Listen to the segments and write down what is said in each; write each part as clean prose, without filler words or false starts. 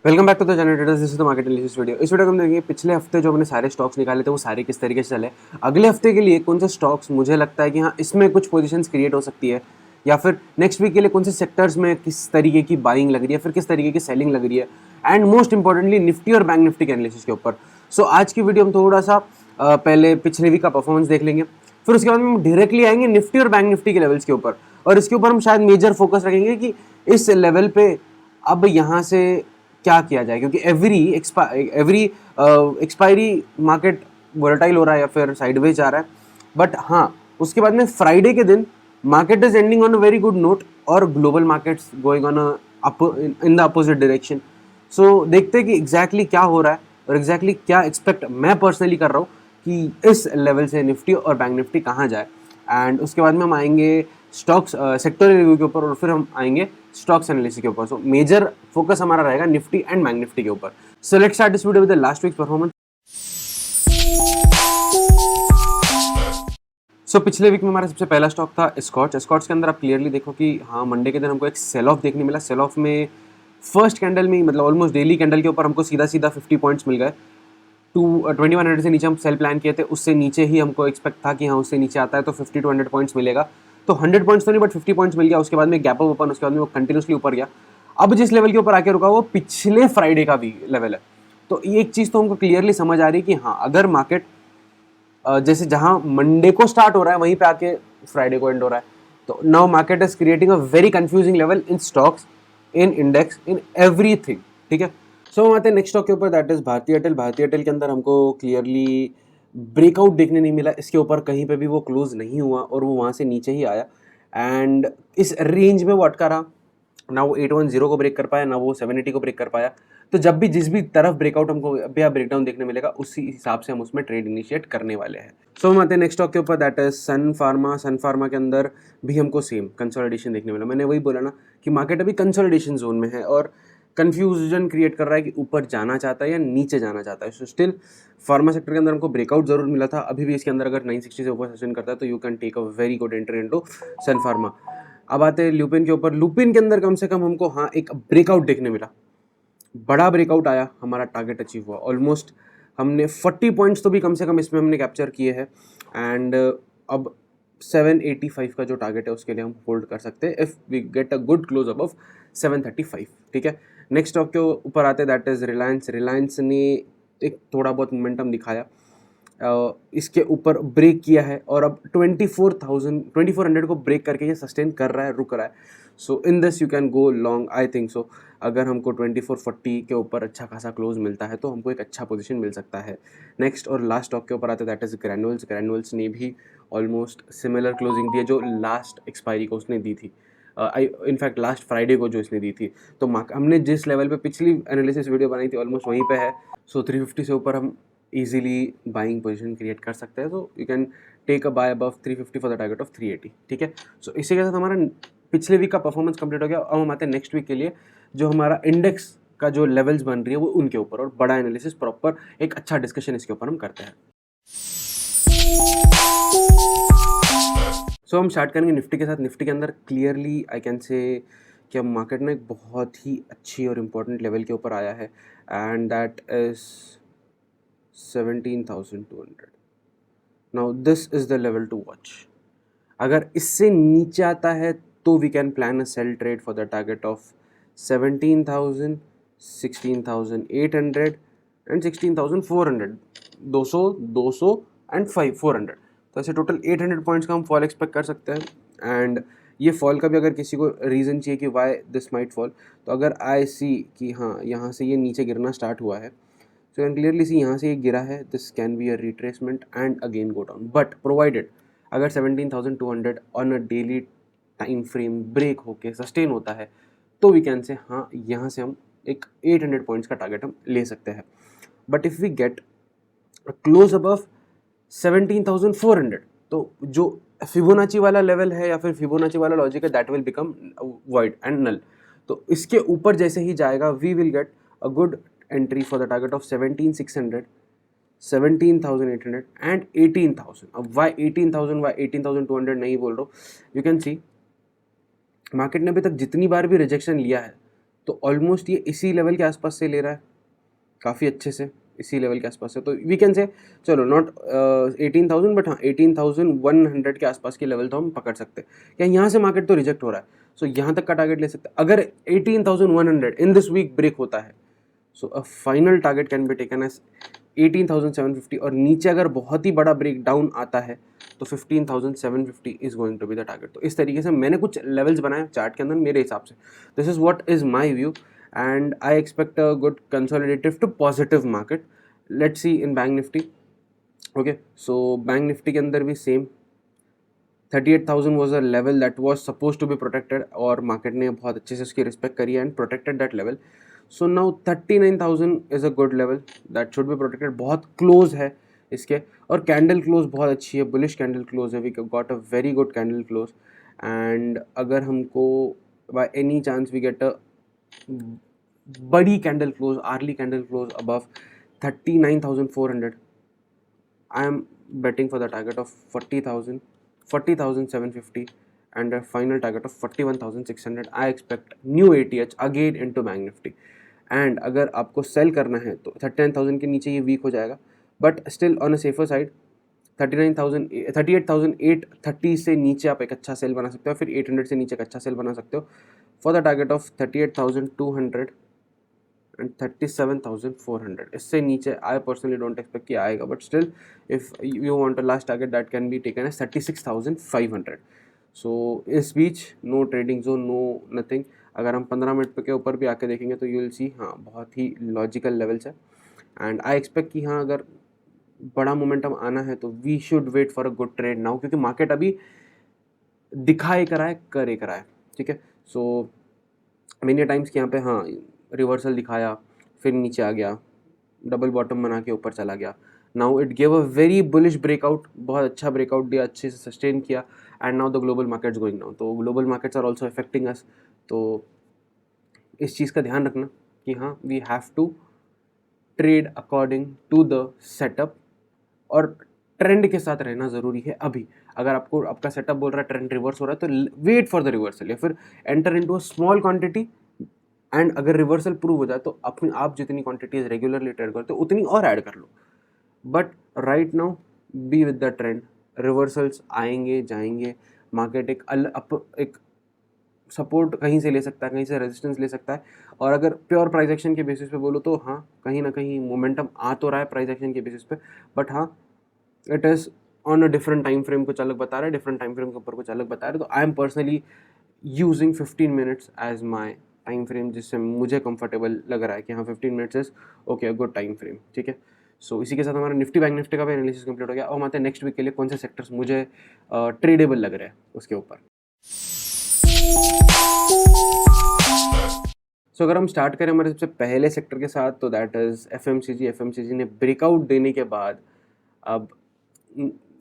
Welcome back to the channel traders. This is the market analysis video. इस video को हम देखेंगे पिछले हफ्ते जो हमने सारे स्टॉक्स निकाले थे वो सारे किस तरीके से चले। अगले हफ्ते के लिए कौन से स्टॉक्स मुझे लगता है कि हाँ इसमें कुछ पोजीशंस क्रिएट हो सकती है, या फिर नेक्स्ट वीक के लिए कौन से सेक्टर्स में किस तरीके की बाइंग लग रही है, फिर किस तरीके की सेलिंग लग रही है, एंड मोस्ट इंपॉर्टेंटली निफ्टी और बैंक निफ्टी के एनालिसिस के ऊपर। सो आज की वीडियो हम थोड़ा सा पहले पिछले वीक का परफॉर्मेंस देख लेंगे, फिर उसके बाद हम डायरेक्टली आएंगे निफ्टी और बैंक निफ्टी के लेवल्स के ऊपर, और इसके ऊपर हम शायद मेजर फोकस रखेंगे कि इस लेवल पे अब यहाँ से क्या किया जाए, क्योंकि एवरी एक्सपायरी मार्केट वोलेटाइल हो रहा है या फिर साइडवेज जा रहा है। बट हाँ, उसके बाद में फ्राइडे के दिन market is ending on a very good note और global markets going on in the opposite direction. So देखते हैं कि एग्जैक्टली क्या हो रहा है और एग्जैक्टली क्या एक्सपेक्ट मैं पर्सनली कर रहा हूँ कि इस लेवल से निफ्टी और बैंक निफ्टी कहाँ जाए। एंड उसके बाद में हम आएंगे स्टॉक्स सेक्टर रिव्यू के ऊपर, और फिर हम आएंगे स्टॉक्स एनालिसिस के ऊपर। सो मेजर फोकस हमारा रहेगा निफ्टी एंड बैंक निफ्टी के ऊपर। So let's start this video with the last week's performance. So पिछले वीक में हमारा सबसे पहला स्टॉक था स्कॉच। स्कॉच के अंदर आप क्लियरली देखो कि हाँ मंडे के दिन हमको एक सेल ऑफ देखने मिला। सेल ऑफ में फर्स्ट कैंडल में मतलब ऑलमोस्ट डेली कैंडल के ऊपर हमको सीधा 50 पॉइंट्स मिल गए। 2100 से नीचे हम सेल प्लान किए थे, उससे नीचे ही हमको एक्सपेक्ट था कि हाँ उससे नीचे आता है तो 50 to 100 पॉइंट्स मिलेगा। तो 100 पॉइंट्स तो नहीं बट 50 पॉइंट्स मिल गया। उसके बाद में गैप अप ओपन, उसके बाद में वो कंटिन्यूसली ऊपर गया। अब जिस लेवल के ऊपर आके रुका वो पिछले फ्राइडे का भी लेवल है। तो ये एक चीज़ तो हमको क्लियरली समझ आ रही है कि हाँ अगर मार्केट जैसे जहाँ मंडे को स्टार्ट हो रहा है वहीं पे आके फ्राइडे को एंड हो रहा है, तो now market is creating a very confusing level in stocks, in index, in everything. ठीक है, सो हम आते हैं नेक्स्ट स्टॉक के ऊपर, दैट इज भारतीय एयरटेल। भारतीय एयरटेल के अंदर हमको क्लियरली ब्रेकआउट देखने नहीं मिला। इसके ऊपर कहीं पे भी वो क्लोज नहीं हुआ और वो वहाँ से नीचे ही आया एंड इस रेंज में वो अटका रहा। ना वो 810 को ब्रेक कर पाया, ना वो 780 को ब्रेक कर पाया। तो जब भी जिस भी तरफ ब्रेकआउट हमको या ब्रेकडाउन देखने मिलेगा उसी हिसाब से हम उसमें ट्रेड इनिशिएट करने वाले हैं। सो हम आते हैं नेक्स्ट स्टॉक के ऊपर, that is Sun Pharma. Sun Pharma के अंदर भी हमको सेम कंसोलिडेशन देखने मिला। मैंने वही बोला ना कि मार्केट अभी कंसोलिडेशन जोन में है और कंफ्यूजन क्रिएट कर रहा है कि ऊपर जाना चाहता है या नीचे जाना चाहता है। सो स्टिल फार्मा सेक्टर के अंदर हमको ब्रेकआउट जरूर मिला था। अभी भी इसके अंदर अगर 960 से ऊपर सस्टेन करता है तो you can take a very good entry into Sun Pharma. अब आते हैं लुपिन के ऊपर। लुपिन के अंदर कम से कम हमको हाँ एक ब्रेकआउट देखने मिला, बड़ा ब्रेकआउट आया, हमारा टारगेट अचीव हुआ। ऑलमोस्ट हमने 40 पॉइंट्स तो भी कम से कम इसमें हमने कैप्चर किए हैं एंड अब 785 का जो टारगेट है उसके लिए हम होल्ड कर सकते हैं if we get a good close above 735। ठीक है, नेक्स्ट स्टॉक के ऊपर आते हैं, दैट इज़ रिलायंस। रिलायंस ने एक थोड़ा बहुत मोमेंटम दिखाया, इसके ऊपर ब्रेक किया है और अब 2400 को ब्रेक करके ये सस्टेन कर रहा है, रुक रहा है। So in this you can go long, I think so. अगर हमको 2440 के ऊपर अच्छा खासा क्लोज मिलता है तो हमको एक अच्छा पोजीशन मिल सकता है। नेक्स्ट और लास्ट स्टॉक के ऊपर आते हैं, दैट इज़ ग्रैनुअल्स। ग्रैनुअल्स ने भी ऑलमोस्ट सिमिलर क्लोजिंग दी है जो लास्ट एक्सपायरी को उसने दी थी, इनफैक्ट लास्ट फ्राइडे को जो इसने दी थी। तो हमने जिस लेवल पे पिछली एनालिसिस वीडियो बनाई थी ऑलमोस्ट वहीं पे है। सो 350 से ऊपर हम इजीली बाइंग पोजीशन क्रिएट कर सकते हैं। तो you can take a buy above 350 for the target of 380। ठीक है, सो इसी के साथ हमारा पिछले वीक का परफॉर्मेंस कंप्लीट हो गया। अब हम आते हैं नेक्स्ट वीक के लिए, जो हमारा इंडेक्स का जो लेवल्स बन रही है वो उनके ऊपर, और बड़ा एनालिसिस प्रॉपर एक अच्छा डिस्कशन इसके ऊपर हम करते हैं। सो हम स्टार्ट करेंगे निफ्टी के साथ। निफ्टी के अंदर क्लियरली आई कैन से कि अब मार्केट में एक बहुत ही अच्छी और इम्पोर्टेंट लेवल के ऊपर आया है and that is 17,200। Now this is the level to watch. अगर इससे नीचे आता है तो we can plan a sell trade for the target of 17,000, 16,800 and 16,400। 200, 200 and 400। तो ऐसे टोटल 800 पॉइंट्स का हम फॉल एक्सपेक्ट कर सकते हैं। एंड ये फॉल का भी अगर किसी को रीज़न चाहिए कि वाई दिस माइट फॉल, तो अगर आई सी कि हाँ यहाँ से ये नीचे गिरना स्टार्ट हुआ है, सो कैन क्लियरली सी यहाँ से ये गिरा है, this can be a retracement and again go down. But provided अगर 17,200 on a daily time frame break होके सस्टेन होता है तो वी कैन से हाँ यहाँ से हम एक 800 पॉइंट्स का टारगेट हम ले सकते हैं। But if we get close above 17,400 तो जो फिबोनाची वाला लेवल है या फिर फिबोनाची वाला लॉजिक है, that will become void and null. तो इसके ऊपर जैसे ही जाएगा we will get a good entry for the target of 17,600, 17,800 and 18,000। अब वाई 18,000, वाई 18,200 नहीं बोल रहा हूँ। यू कैन सी मार्केट ने अभी तक जितनी बार भी रिजेक्शन लिया है तो ऑलमोस्ट ये इसी लेवल के आसपास से ले रहा है, काफ़ी अच्छे से इसी लेवल के आसपास है। तो वी कैन से चलो नॉट 18,000 बट हाँ 18,100 के आसपास के लेवल तो हम पकड़ सकते हैं। क्या यहाँ से मार्केट तो रिजेक्ट हो रहा है, सो यहाँ तक का टारगेट ले सकते हैं। अगर 18,100 इन दिस वीक ब्रेक होता है, so a final target can be taken as 18,750, और नीचे अगर बहुत ही बड़ा ब्रेक डाउन आता है तो 15,750 is going to be the target. तो इस तरीके से मैंने कुछ लेवल्स बनाए चार्ट के अंदर मेरे हिसाब से। This is what is my view and I expect a good consolidative to positive market. Let's see in Bank Nifty. Okay, so Bank Nifty के अंदर भी same 38,000 was a level that was supposed to be protected, और market ने बहुत अच्छे से उसकी respect करी and protected that level. So now 39,000 is a good level that should be protected. बहुत close है इसके, और candle close बहुत अच्छी है, bullish candle close है, we got a very good candle close. and अगर हमको by any chance we get a बड़ी candle close, early candle close above 39,400, I am betting for the target of 40,000, 40,750 and a final target of 41,600. I expect new ATH again into Bank Nifty. and अगर आपको cell करना है तो 39,000 के नीचे ये week हो जाएगा, but still on a safer side 38,830 से नीचे आप एक अच्छा सेल बना सकते हो, फिर 800 से नीचे एक अच्छा सेल बना सकते हो for the target of 38,200 and 37,400। इससे नीचे आई पर्सनली डोंट एक्सपेक्ट कि आएगा, but still if you want a last target that can be taken as 36,500। So इस बीच no trading zone, no nothing. अगर हम 15 मिनट के ऊपर भी आके देखेंगे तो यू विल सी हाँ बहुत ही लॉजिकल लेवल्स है। एंड आई एक्सपेक्ट कि हाँ अगर बड़ा मोमेंटम आना है तो we should wait for a good trade now, क्योंकि मार्केट अभी दिखाए कराए करे कराए, ठीक है। सो मेनी टाइम्स कि यहाँ पे हाँ रिवर्सल दिखाया, फिर नीचे आ गया, डबल बॉटम बना के ऊपर चला गया। Now it gave a very bullish breakout, बहुत अच्छा ब्रेकआउट दिया, अच्छे से सस्टेन किया, and now the global markets going down. तो global markets are also affecting us. तो इस चीज़ का ध्यान रखना कि हाँ we have to trade according to the setup, और ट्रेंड के साथ रहना ज़रूरी है। अभी अगर आपको आपका सेटअप बोल रहा है ट्रेंड रिवर्स हो रहा है तो वेट फॉर द रिवर्सल, या फिर enter into a small quantity, and अगर रिवर्सल प्रूव हो जाए तो अपनी आप जितनी क्वांटिटीज रेगुलरली ट्रेड करते हो उतनी और ऐड कर लो। But right now be with the trend, reversals आएंगे जाएंगे, मार्केट एक सपोर्ट कहीं से ले सकता है, कहीं से रेजिस्टेंस ले सकता है। और अगर प्योर प्राइस एक्शन के बेसिस पे बोलो तो हाँ कहीं ना कहीं मोमेंटम आ तो रहा है प्राइस एक्शन के बेसिस पे, बट हाँ it is on a different time frame कुछ अलग बता रहा है, डिफरेंट टाइम फ्रेम के ऊपर कुछ अलग बता रहा है। तो I am personally using 15 minutes as my time frame, जिससे मुझे कंफर्टेबल लग रहा है कि हाँ 15 minutes is okay good time frame, ठीक है। सो इसी के साथ हमारा निफ्टी बैंक निफ्टी का भी एनालिसिस कंप्लीट हो गया, और हम आते हैं नेक्स्ट वीक के लिए कौन से सेक्टर्स मुझे ट्रेडेबल लग रहे हैं उसके ऊपर। सो अगर हम स्टार्ट करें हमारे सबसे पहले सेक्टर के साथ तो दैट इज़ एफएमसीजी। एफएमसीजी ने ब्रेकआउट देने के बाद अब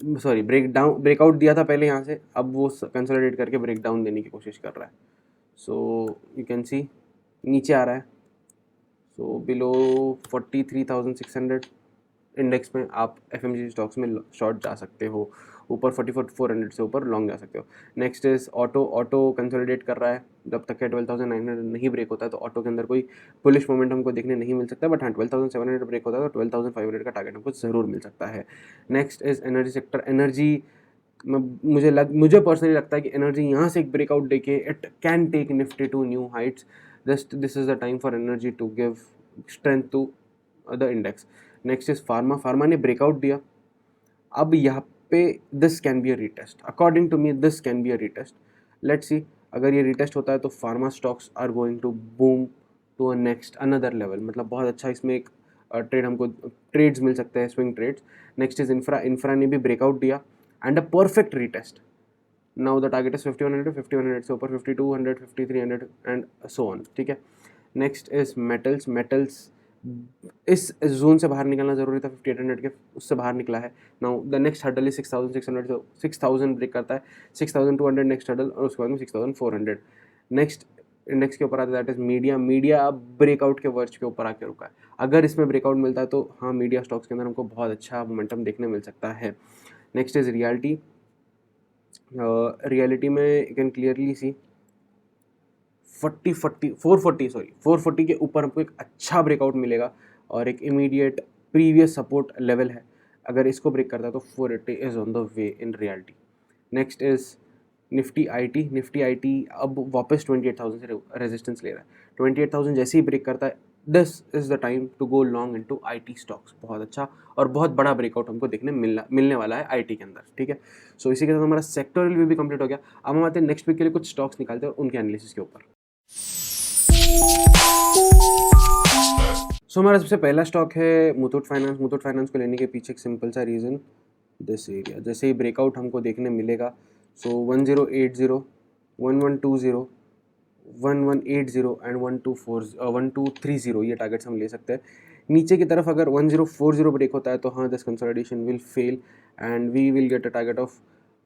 ब्रेकआउट दिया था पहले यहाँ से, अब वो कंसोलिडेट करके ब्रेकडाउन देने की कोशिश कर रहा है। सो यू कैन सी नीचे आ रहा है, सो बिलो 43,600 इंडेक्स में आप एफएमजीजी स्टॉक्स में शॉर्ट जा सकते हो, ऊपर 44,400 से ऊपर लॉन्ग जा सकते हो। Next is auto. Auto consolidate कर रहा है, जब तक कि 12,900 नहीं ब्रेक होता है तो ऑटो के अंदर कोई बुलिश मोमेंट हमको देखने नहीं मिल सकता, बट हाँ 12,700 ब्रेक होता है तो 12,500 का टारगेट हमको ज़रूर मिल सकता है। Next is energy sector. Energy मुझे पर्सनली लगता है कि एनर्जी यहाँ से एक ब्रेकआउट देके it can take Nifty to new heights. This is the time for energy to give strength to the index. Next is pharma. Pharma ने breakout दिया, अब यहाँ पे this can be a retest, according to me this can be a retest. Let's see अगर ये retest होता है तो pharma stocks are going to boom to a next another level, मतलब बहुत अच्छा इसमें एक ट्रेड हमको ट्रेड्स मिल सकते हैं, swing trades. Next is infra. Infra ने भी ब्रेकआउट दिया and a perfect retest. Now the target is 5100, 5100 से ऊपर 5200, 5300 एंड सो ऑन, ठीक है। Next is metals. मेटल्स इस जोन से बाहर निकलना जरूरी था, 5800 के, उससे बाहर निकला है। Now the next hurdle is 6,600, जो 6,000 ब्रेक करता है, 6,200 नेक्स्ट हर्डल, और उसके बाद में 6,400। नेक्स्ट इंडेक्स के ऊपर आता है दैट इज मीडिया। मीडिया अब ब्रेकआउट के वर्च के ऊपर आके रुका है, अगर इसमें ब्रेकआउट मिलता है तो हाँ मीडिया स्टॉक्स के अंदर हमको बहुत अच्छा मोमेंटम देखने मिल सकता है। Next is reality. रियलिटी में यू कैन क्लियरली सी 440 के ऊपर हमको एक अच्छा ब्रेकआउट मिलेगा और एक इमीडिएट प्रीवियस सपोर्ट लेवल है, अगर इसको ब्रेक करता है तो 480 is on the way in reality. Next is Nifty IT अब वापस 28,000 से रेजिस्टेंस ले रहा है। 28,000 जैसे ही ब्रेक करता है, this is the time to go long into IT stocks. बहुत अच्छा और बहुत बड़ा ब्रेकआउट हमको देखने मिलने वाला है आईटी के अंदर, ठीक है। सो इसी के साथ हमारा सेक्टोरल व्यू भी कंप्लीट हो गया। अब हम आते हैं नेक्स्ट वीक के लिए कुछ स्टॉक्स निकालते हैं और उनके एनालिसिस के ऊपर। सो हमारा सबसे पहला स्टॉक है मुथूट फाइनेंस। मुथूट फाइनेंस को लेने के पीछे एक सिंपल सा रीज़न, दिस एरिया जैसे ही ब्रेकआउट हमको देखने मिलेगा, सो 1080, 1120, 1180 एंड 1230 ये टारगेट्स हम ले सकते हैं। नीचे की तरफ अगर 1040 ब्रेक होता है तो हाँ, this consolidation will fail and we will get a target of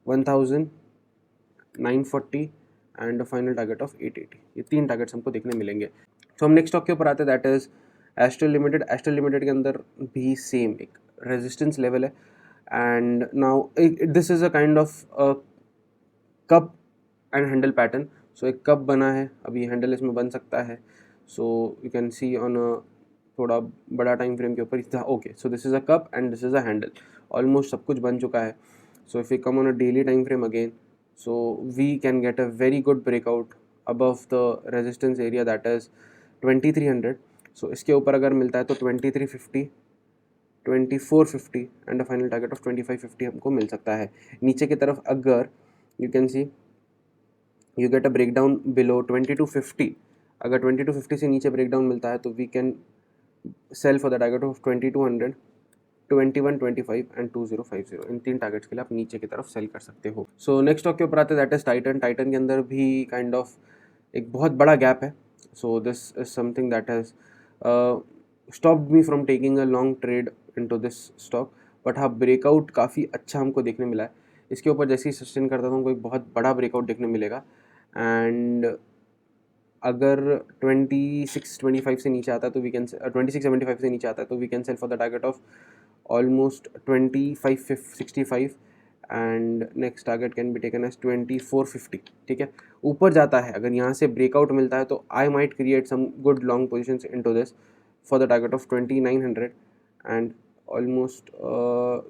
1940 and a final target of 880। ये 3 टारगेट्स हमको देखने मिलेंगे। तो हम नेक्स्ट स्टॉक के ऊपर आते हैं, that is Astral Limited. Astral Limited के अंदर भी सेम एक रेजिस्टेंस लेवल है and now this is a kind of cup and handle pattern. So एक कप बना है, अभी हैंडल इसमें बन सकता है। So you can see on a थोड़ा बड़ा टाइम फ्रेम के ऊपर, okay. So this is a cup and this is a handle. Almost सब कुछ बन चुका है। So if you come on a daily time frame again, so we can get a very good breakout above the resistance area, that is 2300। सो इसके ऊपर अगर मिलता है तो 2350, 2450 and a final target of 2550 हमको मिल सकता है। नीचे की तरफ अगर you can see you get a break down below 2250, अगर 2250 से नीचे ब्रेक डाउन मिलता है तो we can sell for the target of 2200, 2125 and 2050। इन 3 टारगेट्स के लिए आप नीचे की तरफ सेल कर सकते हो। सो नेक्स्ट स्टॉक के ऊपर आते हैं, दैट इज टाइटन। टाइटन के अंदर भी काइंड ऑफ एक बहुत बड़ा गैप है। सो this is something that has stopped me from taking a long trade into this stock, but हाँ, ब्रेकआउट काफ़ी अच्छा हमको देखने मिला है। इसके ऊपर जैसे ही सस्टेन करता था हमको एक बहुत बड़ा ब्रेकआउट देखने मिलेगा एंड अगर 2625 से नीचे आता है तो वी कैन 2675 से नीचे आता है तो we can sell for the target of almost 2565 and next target can be taken as 2450, ठीक है। ऊपर जाता है, अगर यहाँ से ब्रेकआउट मिलता है तो I might create some good long positions into this for the target of 2900 and almost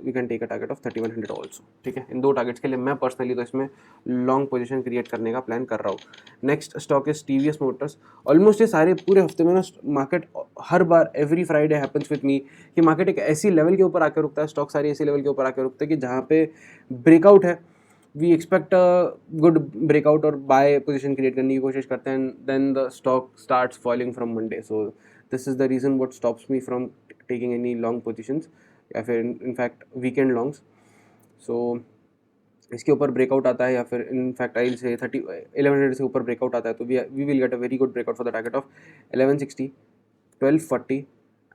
we can take a target of 3100 also, ठीक है। इन 2 टारगेट्स के लिए मैं पर्सनली तो इसमें लॉन्ग पोजीशन क्रिएट करने का प्लान कर रहा हूँ। Next stock is TVS Motors. Almost ये सारे पूरे हफ्ते में ना market her bar every Friday happens with me कि मार्केट एक ऐसी लेवल के ऊपर आकर रुकता है, स्टॉक सारी ऐसी लेवल के ऊपर आकर रुकते हैं कि जहाँ पे ब्रेकआउट है, we expect a good breakout और बाय पोजीशन क्रिएट करने की कोशिश करते हैं, then the stock starts falling from Monday. So this is the reason what stops me from taking any long positions या फिर इनफैक्ट वीकेंड लॉन्ग्स। सो इसके ऊपर ब्रेकआउट आता है या फिर इनफैक्ट आई से 1100 से ऊपर ब्रेकआउट आता है तो we will get a very good breakout for the target of 1160, 1240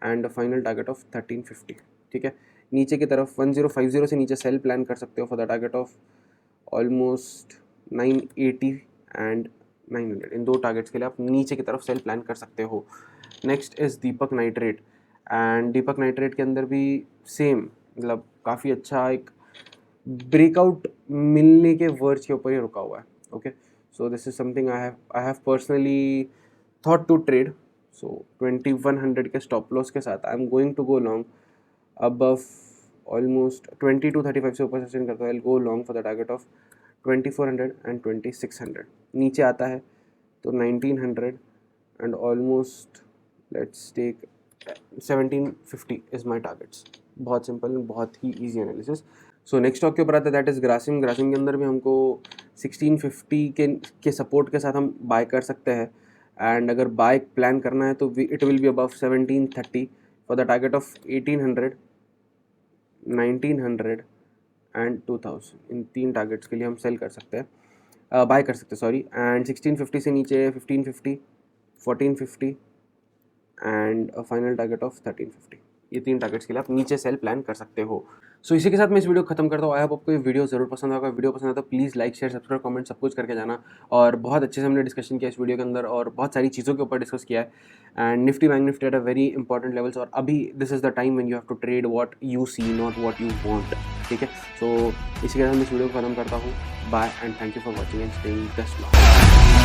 and final target of 1350, ठीक है। नीचे की तरफ 1050 से नीचे सेल प्लान कर सकते हो for the target of almost 980 and 900। In 2 targets के लिए आप नीचे की तरफ सेल प्लान कर सकते हो। Next is Deepak nitrate and Deepak nitrate के अंदर भी सेम, मतलब काफ़ी अच्छा एक ब्रेकआउट मिलने के वर्ड्स के ऊपर ही रुका हुआ है, okay. So this is something I have personally thought to trade. So 2100 के स्टॉप लॉस के साथ I am going to go long above almost 2235 से ऊपर सस्टेन करता है, I go long for the target of 2400 and 2600। नीचे आता है तो 1900 and almost let's take 1750 is my targets. बहुत सिंपल, बहुत ही easy analysis. So next stock के ऊपर आता है, दैट इज़ ग्रासिम। ग्रासिम के अंदर भी हमको 1650 के सपोर्ट के साथ हम बाय कर सकते हैं एंड अगर बाय प्लान करना है तो it will be above 1730 for the target of 1800, 1900 and 2000। In 3 targets के लिए हम सेल कर सकते हैं, बाय कर सकते हैं, सॉरी। एंड 1650 से नीचे 1550, 1450 एंड फाइनल टारगेट ऑफ 1350। ये 3 टारगेट्स के लिए आप नीचे सेल प्लान कर सकते हो। सो इसी के साथ मैं इस वीडियो को खत्म करता हूँ। आई होप आपको ये वीडियो जरूर पसंद आएगा। वीडियो पसंद आता तो please like, share, subscribe, comment सब कुछ करके जाना। और बहुत अच्छे से हमने डिस्कशन किया इस वीडियो के अंदर और बहुत सारी चीज़ों के ऊपर डिस्कस किया है। And Nifty Bank Nifty at a very important levels और अभी this is the time when you have to trade what you see, not what you want, ठीक है। सो इसी के साथ मैं इस वीडियो को खत्म करता हूँ। Bye and thank you for watching and staying best long.